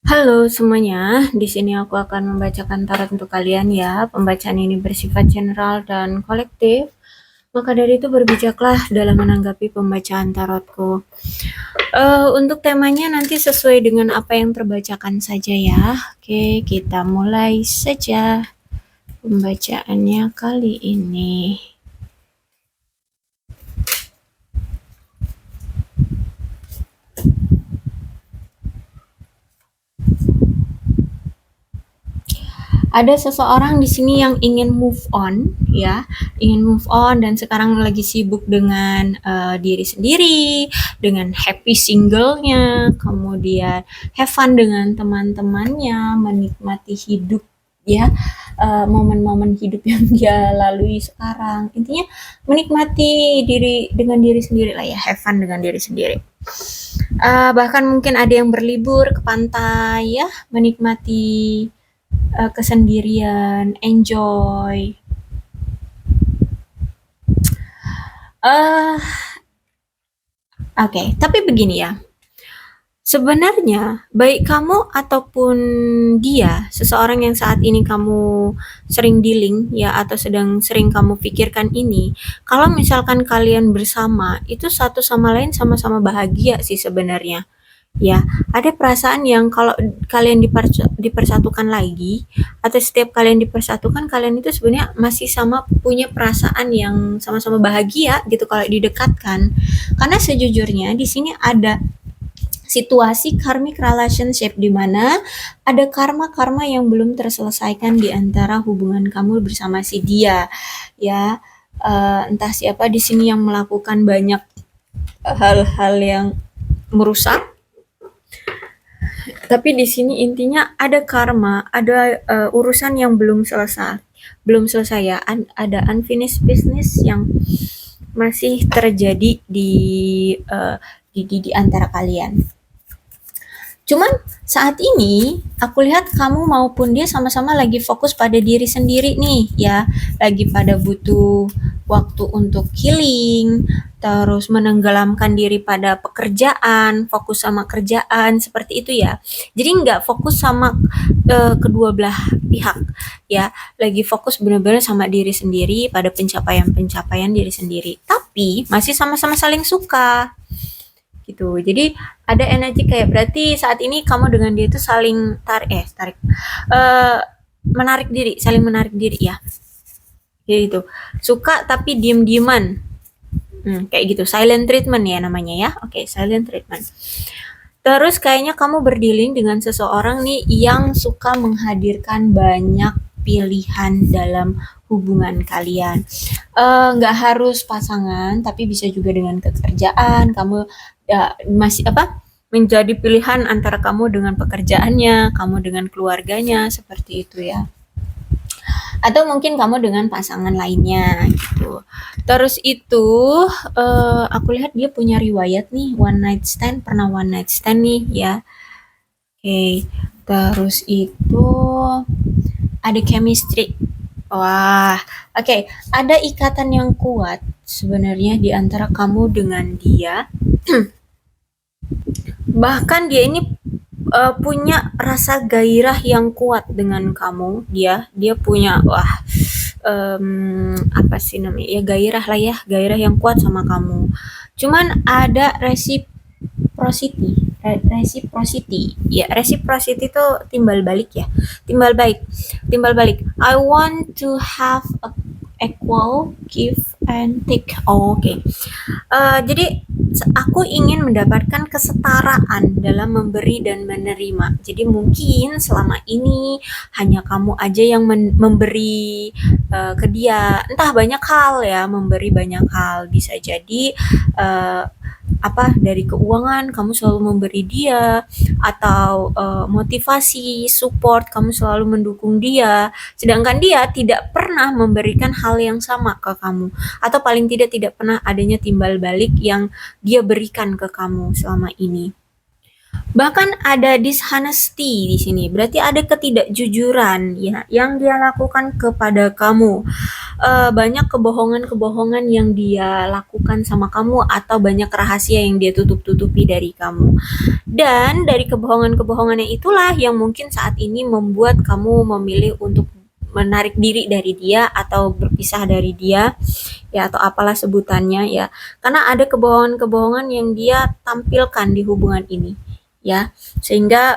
Halo semuanya, di sini aku akan membacakan tarot untuk kalian ya. Pembacaan ini bersifat general dan kolektif, maka dari itu berbijaklah dalam menanggapi pembacaan tarotku. Untuk temanya nanti sesuai dengan apa yang terbacakan saja ya. Oke, kita mulai saja pembacaannya kali ini. Ada seseorang di sini yang ingin move on ya, ingin move on dan sekarang lagi sibuk dengan diri sendiri, dengan happy singlenya, kemudian have fun dengan teman-temannya, menikmati hidup ya, momen-momen hidup yang dia lalui sekarang. Intinya menikmati diri dengan diri sendiri lah ya, have fun dengan diri sendiri. Bahkan mungkin ada yang berlibur ke pantai ya, menikmati kesendirian, enjoy. uh, Oke, tapi begini ya. Sebenarnya, baik kamu ataupun dia, seseorang yang saat ini kamu sering dealing ya atau sedang sering kamu pikirkan ini, kalau misalkan kalian bersama, itu satu sama lain sama-sama bahagia sih sebenarnya. Ya, ada perasaan yang kalau kalian dipersatukan lagi atau setiap kalian dipersatukan kalian itu sebenarnya masih sama punya perasaan yang sama-sama bahagia gitu kalau didekatkan. Karena sejujurnya di sini ada situasi karmic relationship di mana ada karma-karma yang belum terselesaikan di antara hubungan kamu bersama si dia. Ya, entah siapa di sini yang melakukan banyak hal-hal yang merusak, tapi di sini intinya ada karma, ada urusan yang belum selesai. Belum selesai ya, ada unfinished business yang masih terjadi di antara kalian. Cuman saat ini aku lihat kamu maupun dia sama-sama lagi fokus pada diri sendiri nih ya, lagi pada butuh waktu untuk healing, terus menenggelamkan diri pada pekerjaan, fokus sama kerjaan seperti itu ya. Jadi nggak fokus sama kedua belah pihak ya, lagi fokus benar-benar sama diri sendiri pada pencapaian-pencapaian diri sendiri. Tapi masih sama-sama saling suka gitu. Jadi ada energi kayak berarti saat ini kamu dengan dia itu saling tarik eh menarik diri, saling menarik diri ya. Jadi itu suka tapi diem-dieman. Kayak gitu, silent treatment ya namanya ya. Oke, silent treatment. Terus kayaknya kamu berdealing dengan seseorang nih yang suka menghadirkan banyak pilihan dalam hubungan kalian. Nggak harus pasangan, tapi bisa juga dengan pekerjaan. Kamu ya, masih apa? Menjadi pilihan antara kamu dengan pekerjaannya, kamu dengan keluarganya, seperti itu ya. Atau mungkin kamu dengan pasangan lainnya gitu. Terus itu aku lihat dia punya riwayat nih one night stand, pernah one night stand nih ya. Oke, terus itu ada chemistry. Wah, oke, ada ikatan yang kuat sebenarnya di antara kamu dengan dia. Bahkan dia ini punya rasa gairah yang kuat dengan kamu. Dia punya apa sih namanya ya, gairah lah ya, gairah yang kuat sama kamu. Cuman ada reciprocity ya, reciprocity itu timbal balik ya, timbal balik. I want to have a equal give and take. Oh, oke. Jadi aku ingin mendapatkan kesetaraan dalam memberi dan menerima. Jadi mungkin selama ini hanya kamu aja yang memberi ke dia. Entah banyak hal ya, memberi banyak hal. Bisa jadi dari keuangan kamu selalu memberi dia, atau motivasi, support kamu selalu mendukung dia. Sedangkan dia tidak pernah memberikan hal yang sama ke kamu, atau paling tidak pernah adanya timbal balik yang dia berikan ke kamu selama ini. Bahkan ada dishonesty di sini, berarti ada ketidakjujuran ya yang dia lakukan kepada kamu. Banyak kebohongan-kebohongan yang dia lakukan sama kamu atau banyak rahasia yang dia tutup-tutupi dari kamu. Dan dari kebohongan-kebohongannya itulah yang mungkin saat ini membuat kamu memilih untuk menarik diri dari dia atau berpisah dari dia ya atau apalah sebutannya ya. Karena ada kebohongan-kebohongan yang dia tampilkan di hubungan ini ya. Sehingga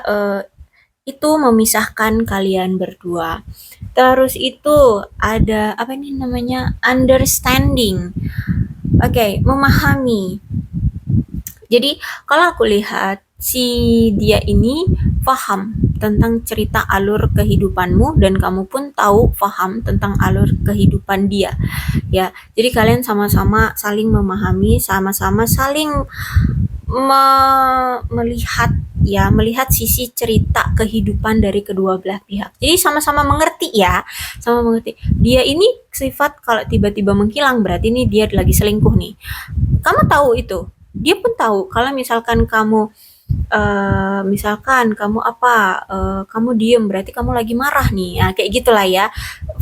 itu memisahkan kalian berdua. Terus itu ada apa ini namanya? Understanding. Oke, memahami. Jadi kalau aku lihat si dia ini paham tentang cerita alur kehidupanmu dan kamu pun tahu paham tentang alur kehidupan dia. Ya, jadi kalian sama-sama saling memahami, sama-sama saling melihat ya, melihat sisi cerita kehidupan dari kedua belah pihak. Jadi sama-sama mengerti ya, sama mengerti. Dia ini sifat kalau tiba-tiba menghilang berarti ini dia lagi selingkuh nih. Kamu tahu itu. Dia pun tahu kalau misalkan kamu misalkan kamu apa, kamu diem berarti kamu lagi marah nih, ya kayak gitulah ya.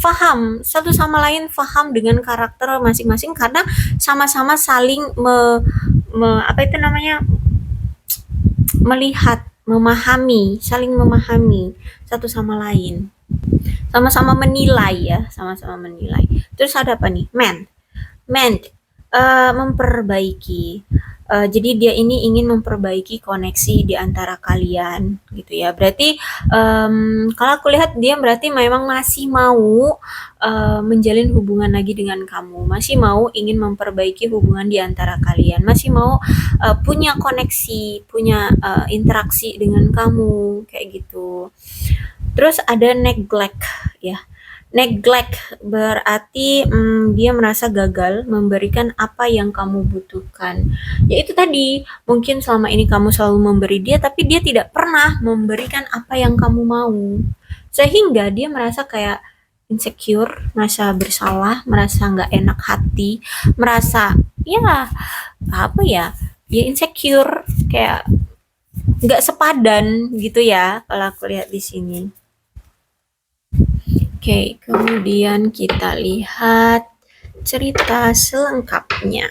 Faham, satu sama lain faham dengan karakter masing-masing karena sama-sama saling apa itu namanya, melihat, memahami, saling memahami satu sama lain. Sama-sama menilai ya, sama-sama menilai. Terus ada apa nih? Mend, memperbaiki. Jadi dia ini ingin memperbaiki koneksi di antara kalian gitu ya. Berarti kalau aku lihat dia berarti memang masih mau menjalin hubungan lagi dengan kamu, masih mau ingin memperbaiki hubungan di antara kalian, masih mau punya koneksi, punya interaksi dengan kamu kayak gitu. Terus ada neglect ya. Neglect berarti dia merasa gagal memberikan apa yang kamu butuhkan. Ya itu tadi, mungkin selama ini kamu selalu memberi dia, tapi dia tidak pernah memberikan apa yang kamu mau. Sehingga dia merasa kayak insecure, merasa bersalah, merasa nggak enak hati, merasa ya apa ya, ya insecure, kayak nggak sepadan gitu ya kalau aku lihat di sini. Oke, kemudian kita lihat cerita selengkapnya.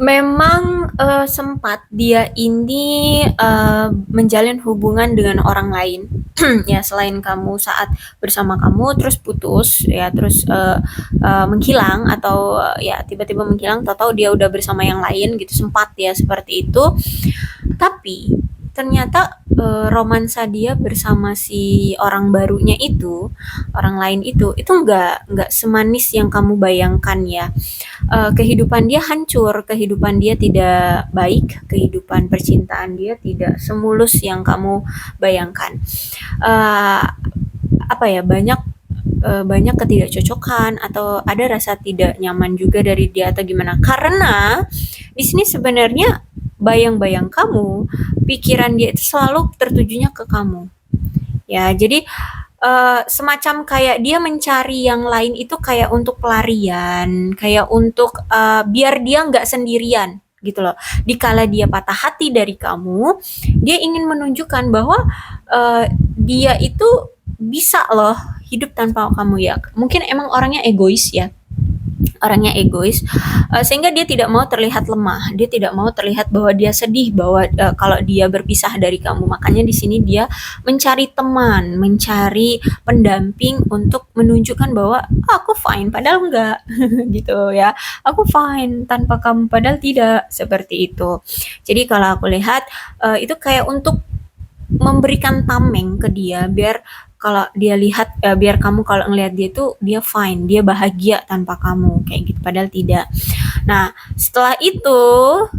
Memang sempat dia ini menjalin hubungan dengan orang lain ya selain kamu saat bersama kamu terus putus ya terus menghilang atau ya tiba-tiba menghilang tahu-tahu dia udah bersama yang lain gitu sempat ya seperti itu tapi ternyata romansa dia bersama si orang barunya itu orang lain itu nggak semanis yang kamu bayangkan ya. Kehidupan dia hancur, kehidupan dia tidak baik, kehidupan percintaan dia tidak semulus yang kamu bayangkan. Uh, apa ya banyak ketidakcocokan atau ada rasa tidak nyaman juga dari dia atau gimana? Karena di sini sebenarnya bayang-bayang kamu, pikiran dia itu selalu tertujunya ke kamu. Ya, jadi semacam kayak dia mencari yang lain itu kayak untuk pelarian, kayak untuk biar dia nggak sendirian gitu loh. Dikala dia patah hati dari kamu, dia ingin menunjukkan bahwa dia itu bisa loh hidup tanpa kamu ya. Mungkin emang orangnya egois sehingga dia tidak mau terlihat lemah dia tidak mau terlihat bahwa dia sedih bahwa kalau dia berpisah dari kamu makanya di sini dia mencari teman mencari pendamping untuk menunjukkan bahwa "Oh, aku fine padahal enggak gitu ya aku fine tanpa kamu padahal tidak seperti itu jadi kalau aku lihat itu kayak untuk memberikan tameng ke dia biar kalau dia lihat biar kamu kalau ngelihat dia tuh dia fine, dia bahagia tanpa kamu kayak gitu padahal tidak. Nah, setelah itu,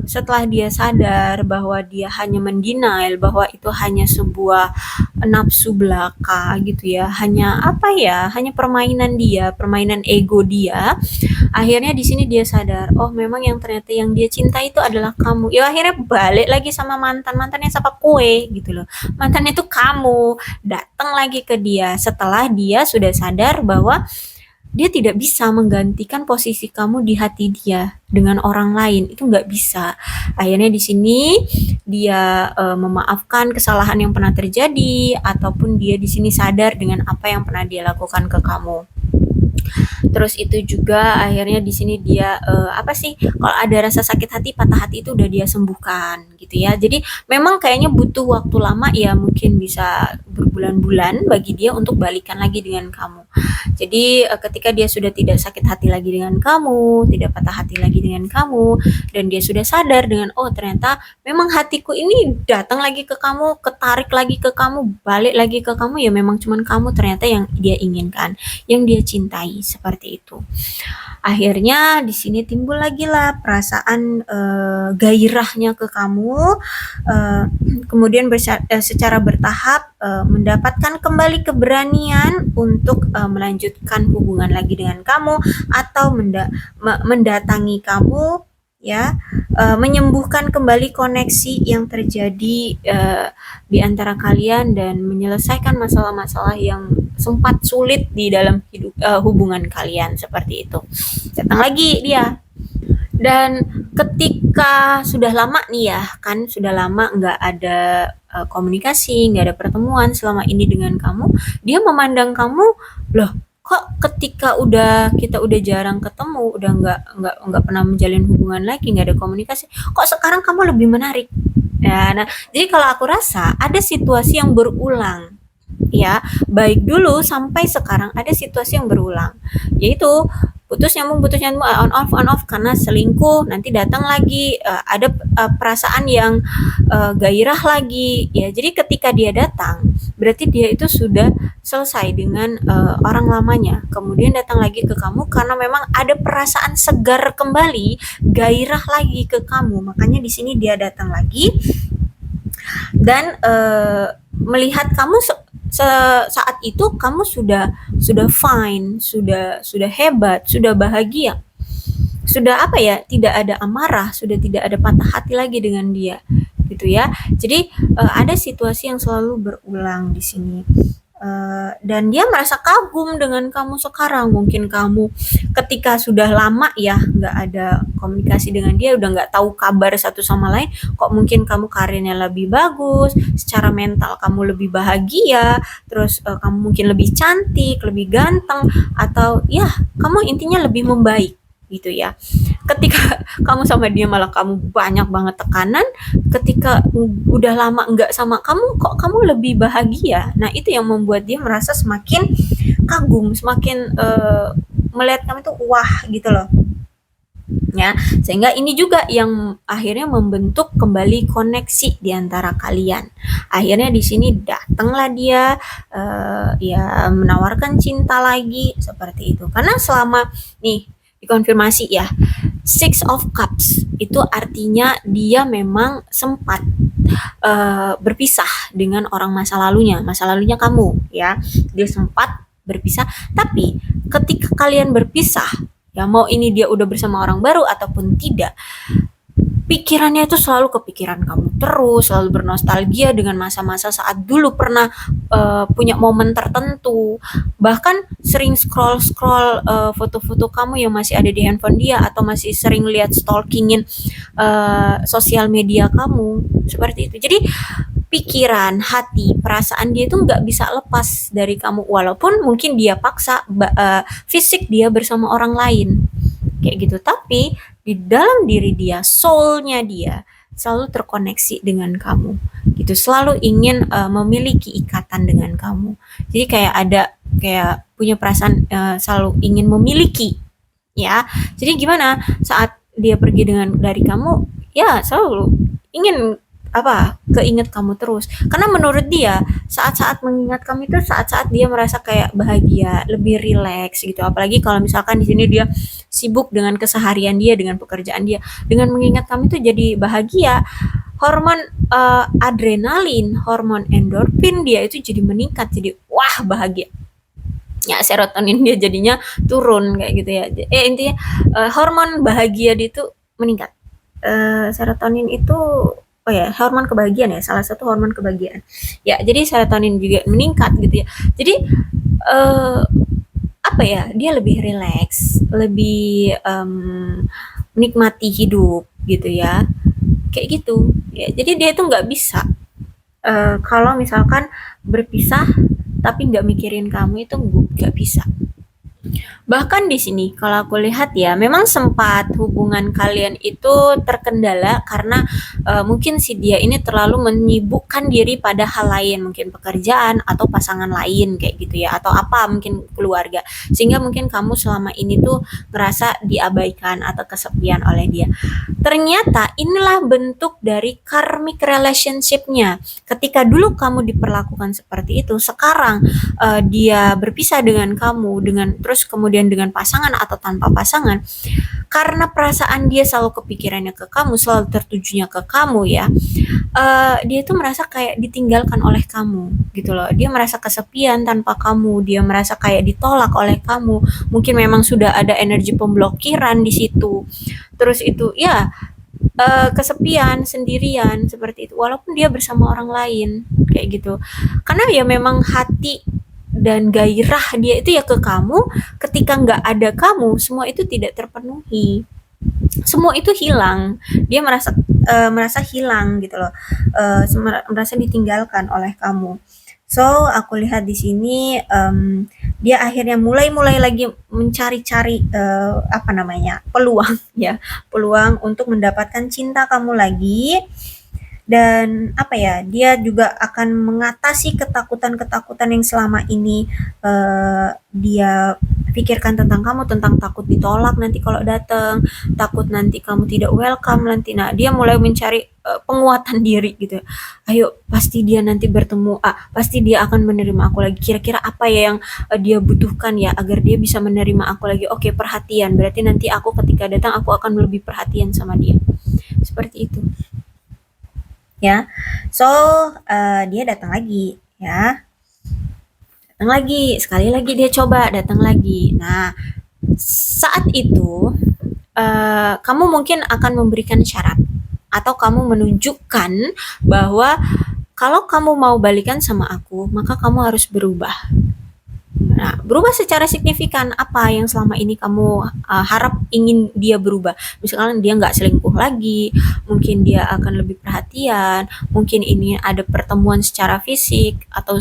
setelah dia sadar bahwa dia hanya mendenial bahwa itu hanya sebuah nafsu belaka gitu ya, hanya apa ya, hanya permainan dia, permainan ego dia. Akhirnya di sini dia sadar, oh memang yang ternyata yang dia cinta itu adalah kamu. Ya akhirnya balik lagi sama mantan, mantannya siapa, kue gitu loh. Mantan itu kamu, datang lagi ke dia setelah dia sudah sadar bahwa dia tidak bisa menggantikan posisi kamu di hati dia dengan orang lain, itu nggak bisa. Akhirnya di sini dia memaafkan kesalahan yang pernah terjadi, ataupun dia di sini sadar dengan apa yang pernah dia lakukan ke kamu. Terus itu juga akhirnya di sini dia apa sih, kalau ada rasa sakit hati, patah hati itu udah dia sembuhkan gitu ya. Jadi memang kayaknya butuh waktu lama ya, mungkin bisa berbulan-bulan bagi dia untuk balikan lagi dengan kamu. Jadi ketika dia sudah tidak sakit hati lagi dengan kamu, tidak patah hati lagi dengan kamu, dan dia sudah sadar dengan, oh ternyata memang hatiku ini datang lagi ke kamu, ketarik lagi ke kamu, balik lagi ke kamu, ya memang cuman kamu ternyata yang dia inginkan, yang dia cintai, seperti itu. Akhirnya di sini timbul lagi lah perasaan gairahnya ke kamu, kemudian secara bertahap mendapatkan kembali keberanian untuk melanjutkan hubungan lagi dengan kamu, atau mendatangi kamu ya, menyembuhkan kembali koneksi yang terjadi di antara kalian, dan menyelesaikan masalah-masalah yang sempat sulit di dalam hubungan kalian, seperti itu. Datang lagi dia. Dan ketika sudah lama nih ya, kan sudah lama nggak ada komunikasi, nggak ada pertemuan selama ini dengan kamu, dia memandang kamu, loh kok ketika kita udah jarang ketemu, udah nggak pernah menjalin hubungan lagi, nggak ada komunikasi, kok sekarang kamu lebih menarik. Nah, jadi kalau aku rasa ada situasi yang berulang ya, baik dulu sampai sekarang ada situasi yang berulang, yaitu putus nyambung, on off karena selingkuh, nanti datang lagi ada perasaan yang gairah lagi ya. Jadi ketika dia datang, berarti dia itu sudah selesai dengan orang lamanya, kemudian datang lagi ke kamu karena memang ada perasaan segar kembali, gairah lagi ke kamu, makanya di sini dia datang lagi dan melihat kamu saat itu kamu sudah fine, sudah hebat, sudah bahagia, sudah apa ya, tidak ada amarah, sudah tidak ada patah hati lagi dengan dia, gitu ya. Jadi ada situasi yang selalu berulang di sini. Dan dia merasa kagum dengan kamu sekarang. Mungkin kamu ketika sudah lama ya nggak ada komunikasi dengan dia, udah nggak tahu kabar satu sama lain, kok mungkin kamu karirnya lebih bagus, secara mental kamu lebih bahagia, terus kamu mungkin lebih cantik, lebih ganteng, atau ya kamu intinya lebih membaik gitu ya. Ketika kamu sama dia malah kamu banyak banget tekanan, ketika udah lama nggak sama kamu, kok kamu lebih bahagia. Nah itu yang membuat dia merasa semakin kagum, semakin melihat kamu tuh wah gitu loh ya. Sehingga ini juga yang akhirnya membentuk kembali koneksi di antara kalian. Akhirnya di sini datanglah dia ya menawarkan cinta lagi, seperti itu. Karena selama nih dikonfirmasi ya, Six of Cups itu artinya dia memang sempat berpisah dengan orang masa lalunya kamu ya. Dia sempat berpisah, tapi ketika kalian berpisah ya, mau ini dia udah bersama orang baru ataupun tidak, pikirannya itu selalu kepikiran kamu terus, selalu bernostalgia dengan masa-masa saat dulu pernah punya momen tertentu, bahkan sering scroll-scroll foto-foto kamu yang masih ada di handphone dia, atau masih sering lihat stalkingin sosial media kamu, seperti itu. Jadi pikiran, hati, perasaan dia itu nggak bisa lepas dari kamu, walaupun mungkin dia paksa fisik dia bersama orang lain kayak gitu, tapi di dalam diri dia, soul-nya dia selalu terkoneksi dengan kamu gitu, selalu ingin memiliki ikatan dengan kamu. Jadi kayak punya perasaan selalu ingin memiliki ya. Jadi gimana saat dia pergi dari kamu, ya selalu ingin keinget kamu terus, karena menurut dia saat-saat mengingat kamu itu saat-saat dia merasa kayak bahagia, lebih rileks gitu. Apalagi kalau misalkan di sini dia sibuk dengan keseharian dia, dengan pekerjaan dia, dengan mengingat kamu itu jadi bahagia, hormon adrenalin, hormon endorfin dia itu jadi meningkat, jadi wah bahagia. Ya serotonin dia jadinya turun kayak gitu ya. Intinya hormon bahagia dia itu meningkat. Serotonin itu oh ya hormon kebahagiaan ya, salah satu hormon kebahagiaan. Ya jadi serotonin juga meningkat gitu ya. Jadi eh, apa ya, dia lebih rileks, lebih menikmati hidup gitu ya, kayak gitu ya. Jadi dia itu nggak bisa kalau misalkan berpisah tapi nggak mikirin kamu, itu nggak bisa. Bahkan di sini kalau aku lihat ya, memang sempat hubungan kalian itu terkendala karena mungkin si dia ini terlalu menyibukkan diri pada hal lain, mungkin pekerjaan atau pasangan lain kayak gitu ya, atau apa mungkin keluarga. Sehingga mungkin kamu selama ini tuh ngerasa diabaikan atau kesepian oleh dia. Ternyata inilah bentuk dari karmic relationship-nya. Ketika dulu kamu diperlakukan seperti itu, sekarang dia berpisah dengan kamu, dengan terus kemudian dengan pasangan atau tanpa pasangan, karena perasaan dia selalu kepikirannya ke kamu, selalu tertujunya ke kamu ya, dia itu merasa kayak ditinggalkan oleh kamu gitu loh. Dia merasa kesepian tanpa kamu, dia merasa kayak ditolak oleh kamu. Mungkin memang sudah ada energi pemblokiran di situ. Terus itu ya kesepian, sendirian seperti itu. Walaupun dia bersama orang lain kayak gitu. Karena ya memang hati dan gairah dia itu ya ke kamu, ketika nggak ada kamu semua itu tidak terpenuhi, semua itu hilang, dia merasa hilang gitu loh, merasa ditinggalkan oleh kamu. So aku lihat di sini dia akhirnya mulai lagi mencari-cari apa namanya, peluang ya, peluang untuk mendapatkan cinta kamu lagi. Dan apa ya, dia juga akan mengatasi ketakutan-ketakutan yang selama ini dia pikirkan tentang kamu, tentang takut ditolak nanti kalau datang, takut nanti kamu tidak welcome nanti. Nah, dia mulai mencari penguatan diri gitu. Ayo, pasti dia nanti bertemu, pasti dia akan menerima aku lagi. Kira-kira apa ya yang dia butuhkan ya agar dia bisa menerima aku lagi? Oke, perhatian. Berarti nanti aku ketika datang aku akan lebih perhatian sama dia. Seperti itu. Ya. So, dia datang lagi ya. Datang lagi, sekali lagi dia coba datang lagi. Nah, saat itu kamu mungkin akan memberikan syarat atau kamu menunjukkan bahwa kalau kamu mau balikan sama aku, maka kamu harus berubah. Nah, berubah secara signifikan apa yang selama ini kamu harap ingin dia berubah. Misalkan dia nggak selingkuh lagi, mungkin dia akan lebih perhatian, mungkin ini ada pertemuan secara fisik atau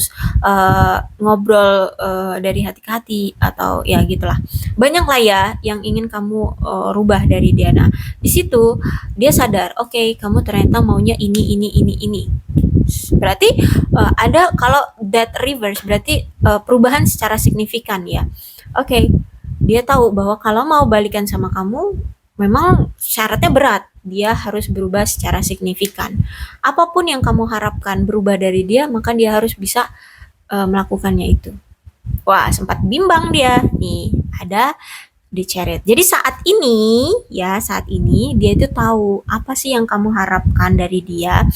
ngobrol dari hati ke hati atau ya gitulah. Banyak lah ya yang ingin kamu rubah dari dia. Nah, di situ dia sadar, oke, kamu ternyata maunya ini. Berarti ada kalau that reverse berarti perubahan secara signifikan ya. Oke, dia tahu bahwa kalau mau balikan sama kamu memang syaratnya berat. Dia harus berubah secara signifikan. Apapun yang kamu harapkan berubah dari dia, maka dia harus bisa melakukannya itu. Wah, sempat bimbang dia. Nih, ada di Chariot. Jadi saat ini dia itu tahu apa sih yang kamu harapkan dari dia.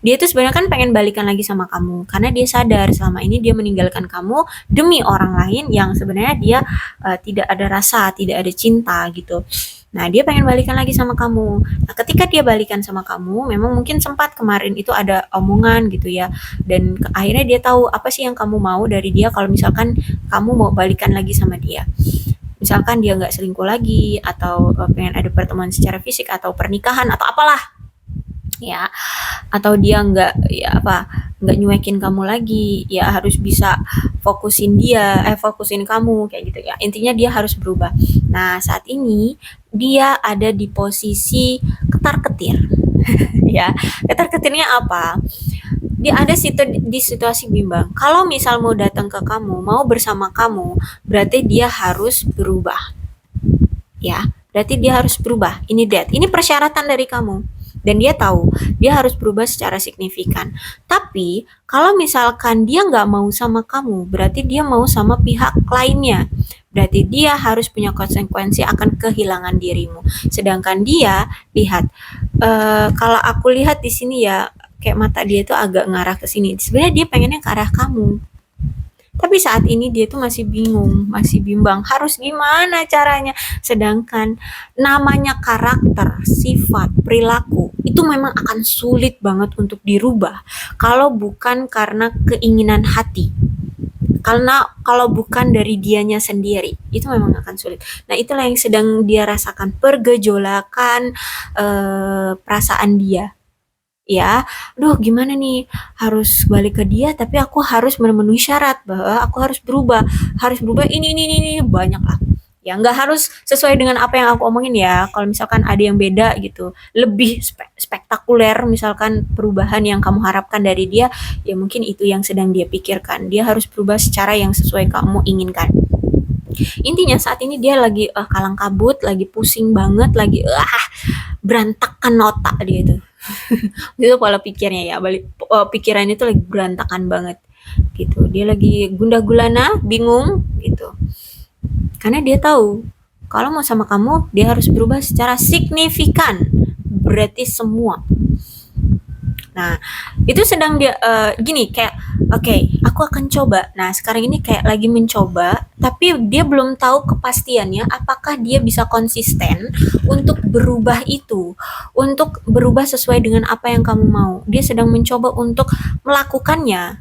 Dia itu sebenarnya kan pengen balikan lagi sama kamu karena dia sadar selama ini dia meninggalkan kamu demi orang lain yang sebenarnya dia tidak ada rasa, tidak ada cinta gitu. Nah, dia pengen balikan lagi sama kamu. Nah, ketika dia balikan sama kamu, memang mungkin sempat kemarin itu ada omongan gitu ya. Dan akhirnya dia tahu apa sih yang kamu mau dari dia kalau misalkan kamu mau balikan lagi sama dia. Misalkan dia nggak selingkuh lagi, atau pengen ada pertemuan secara fisik, atau pernikahan, atau apalah ya, atau dia nggak nyuekin kamu lagi ya, harus bisa fokusin kamu kayak gitu ya. Intinya dia harus berubah. Nah, saat ini dia ada di posisi ketar-ketir. Ya, ketar-ketirnya apa, dia ada di situasi bimbang. Kalau misal mau datang ke kamu, mau bersama kamu, berarti dia harus berubah ya, berarti dia harus berubah. Ini persyaratan dari kamu. Dan dia tahu dia harus berubah secara signifikan. Tapi kalau misalkan dia nggak mau sama kamu, berarti dia mau sama pihak lainnya. Berarti dia harus punya konsekuensi akan kehilangan dirimu. Sedangkan dia lihat kalau aku lihat di sini ya, kayak mata dia tuh agak ngarah ke sini. Sebenarnya dia pengennya ke arah kamu. Tapi saat ini dia tuh masih bingung, masih bimbang, harus gimana caranya. Sedangkan namanya karakter, sifat, perilaku, itu memang akan sulit banget untuk dirubah kalau bukan karena keinginan hati. Karena kalau bukan dari dianya sendiri, itu memang akan sulit. Nah, itulah yang sedang dia rasakan, pergejolakan perasaan dia. Ya, aduh gimana nih, harus balik ke dia tapi aku harus memenuhi syarat bahwa aku harus berubah ini, banyak lah. Ya nggak harus sesuai dengan apa yang aku omongin ya. Kalau misalkan ada yang beda gitu, lebih spektakuler misalkan perubahan yang kamu harapkan dari dia, ya mungkin itu yang sedang dia pikirkan. Dia harus berubah secara yang sesuai kamu inginkan. Intinya saat ini dia lagi kalang kabut, lagi pusing banget, lagi berantakan otak dia itu. Itu pola pikirnya ya, pikirannya itu lagi berantakan banget gitu. Dia lagi gundah gulana, bingung gitu. Karena dia tahu kalau mau sama kamu dia harus berubah secara signifikan. Berarti semua. Nah, itu sedang dia gini kayak oke, aku akan coba. Nah, sekarang ini kayak lagi mencoba, tapi dia belum tahu kepastiannya apakah dia bisa konsisten untuk berubah itu, untuk berubah sesuai dengan apa yang kamu mau. Dia sedang mencoba untuk melakukannya.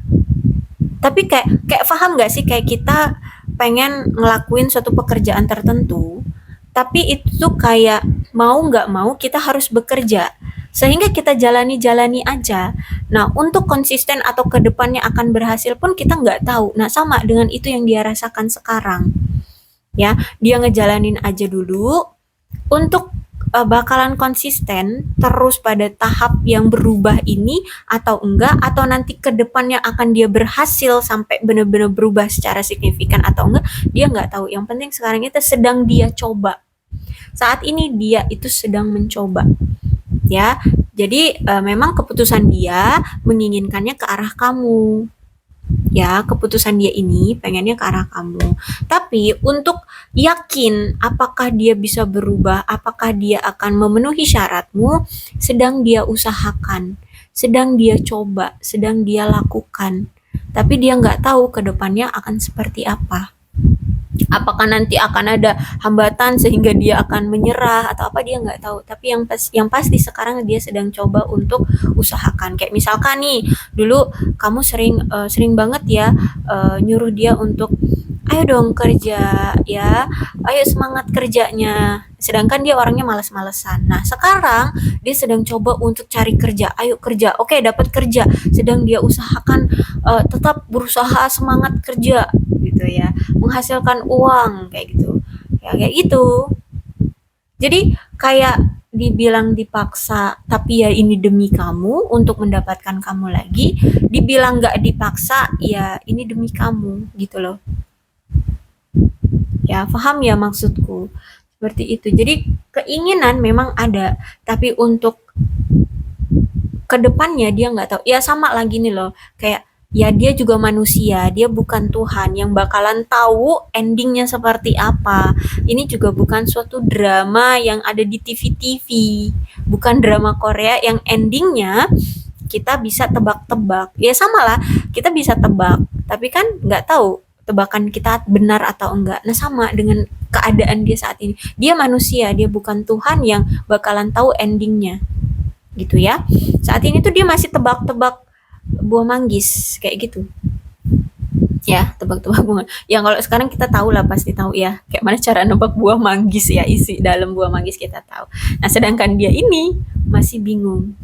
Tapi kayak kayak paham nggak sih kayak kita pengen ngelakuin suatu pekerjaan tertentu, tapi itu tuh kayak mau nggak mau kita harus bekerja sehingga kita jalani-jalani aja. Nah, untuk konsisten atau kedepannya akan berhasil pun kita nggak tahu. Nah, sama dengan itu yang dia rasakan sekarang. Ya, dia ngejalanin aja dulu untuk bakalan konsisten terus pada tahap yang berubah ini atau enggak, atau nanti kedepannya akan dia berhasil sampai benar-benar berubah secara signifikan atau enggak, dia nggak tahu. Yang penting sekarang itu sedang dia coba. Saat ini dia itu sedang mencoba ya. Jadi memang keputusan dia menginginkannya ke arah kamu. Ya, keputusan dia ini pengennya ke arah kamu. Tapi untuk yakin apakah dia bisa berubah, apakah dia akan memenuhi syaratmu, sedang dia usahakan, sedang dia coba, sedang dia lakukan. Tapi dia nggak tahu ke depannya akan seperti apa. Apakah nanti akan ada hambatan sehingga dia akan menyerah atau apa, dia nggak tahu. Tapi yang pasti sekarang dia sedang coba untuk usahakan. Kayak misalkan nih, dulu kamu sering banget ya nyuruh dia untuk ayo dong kerja ya, ayo semangat kerjanya. Sedangkan dia orangnya malas-malesan. Nah, sekarang dia sedang coba untuk cari kerja. Ayo kerja. Oke, dapat kerja. Sedang dia usahakan tetap berusaha semangat kerja gitu ya, menghasilkan uang kayak gitu. Ya kayak gitu. Jadi kayak dibilang dipaksa, tapi ya ini demi kamu untuk mendapatkan kamu lagi. Dibilang nggak dipaksa, ya ini demi kamu gitu loh. Ya, paham ya maksudku? Seperti itu. Jadi keinginan memang ada, tapi untuk kedepannya dia nggak tahu. Ya sama lagi nih loh, kayak ya dia juga manusia, dia bukan Tuhan yang bakalan tahu endingnya seperti apa. Ini juga bukan suatu drama yang ada di TV-TV, bukan drama Korea yang endingnya kita bisa tebak-tebak. Ya sama lah, kita bisa tebak, tapi kan nggak tahu tebakan kita benar atau enggak. Nah sama dengan keadaan dia saat ini. Dia manusia, dia bukan Tuhan yang bakalan tahu endingnya gitu ya. Saat ini tuh dia masih tebak-tebak buah manggis kayak gitu ya, tebak-tebak buah. Yang kalau sekarang kita tahu lah, pasti tahu ya kayak mana cara nebak buah manggis ya, isi dalam buah manggis kita tahu. Nah sedangkan dia ini masih bingung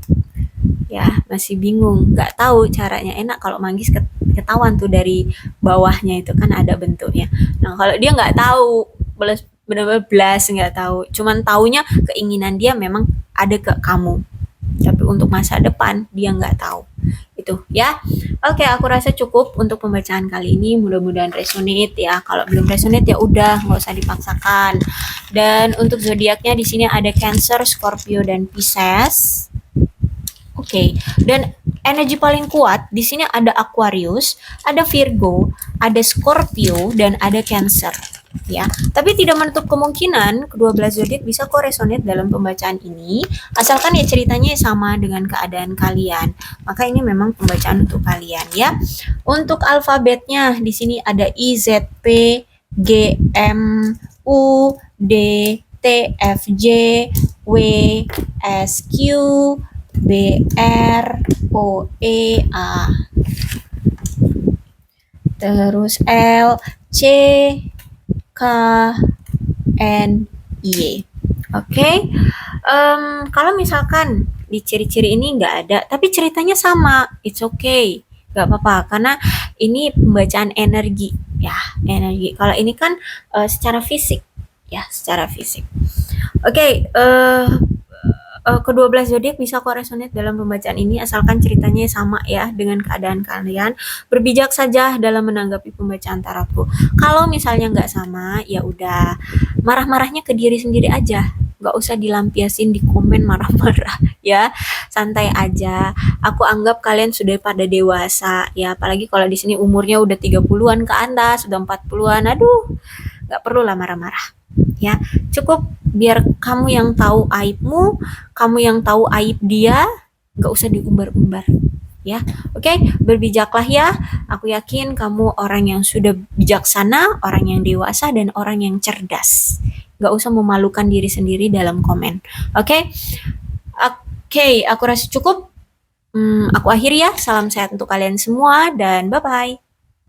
ya, masih bingung, nggak tahu caranya. Enak kalau manggis ketahuan tuh dari bawahnya itu kan ada bentuknya. Nah kalau dia nggak tahu, benar-benar belas nggak tahu, cuman taunya keinginan dia memang ada ke kamu, tapi untuk masa depan dia nggak tahu itu ya. Oke, aku rasa cukup untuk pembacaan kali ini, mudah-mudahan resonate ya. Kalau belum resonate ya udah nggak usah dipaksakan. Dan untuk zodiaknya di sini ada Cancer, Scorpio, dan Pisces. Oke, dan energi paling kuat di sini ada Aquarius, ada Virgo, ada Scorpio, dan ada Cancer. ya. Tapi tidak menutup kemungkinan kedua belas zodiak bisa kok resonate dalam pembacaan ini, asalkan ya ceritanya sama dengan keadaan kalian. Maka ini memang pembacaan untuk kalian ya. Untuk alfabetnya di sini ada I, Z, P, G, M, U, D, T, F, J, W, S, Q, B, R, O, E, A. Terus L, C, K, N, Y. Oke, kalau misalkan di ciri-ciri ini nggak ada, tapi ceritanya sama, it's okay, nggak apa-apa, karena ini pembacaan energi, ya, energi. Kalau ini kan secara fisik, ya, secara fisik. Oke, kedua belas zodiak bisa kok resonate dalam pembacaan ini asalkan ceritanya sama ya dengan keadaan kalian. Berbijak saja dalam menanggapi pembacaan tarotku. Kalau misalnya nggak sama, ya udah marah-marahnya ke diri sendiri aja. Nggak usah dilampiasin di komen marah-marah ya. Santai aja. Aku anggap kalian sudah pada dewasa ya. Apalagi kalau di sini umurnya udah 30-an ke atas, sudah 40-an. Aduh, nggak perlu lah marah-marah ya, cukup biar kamu yang tahu aibmu, kamu yang tahu aib dia, nggak usah diumbar-umbar ya. Oke, berbijaklah ya. Aku yakin kamu orang yang sudah bijaksana, orang yang dewasa, dan orang yang cerdas. Nggak usah memalukan diri sendiri dalam komen. Oke, oke, aku rasa cukup. Aku akhiri ya. Salam sehat untuk kalian semua dan bye-bye.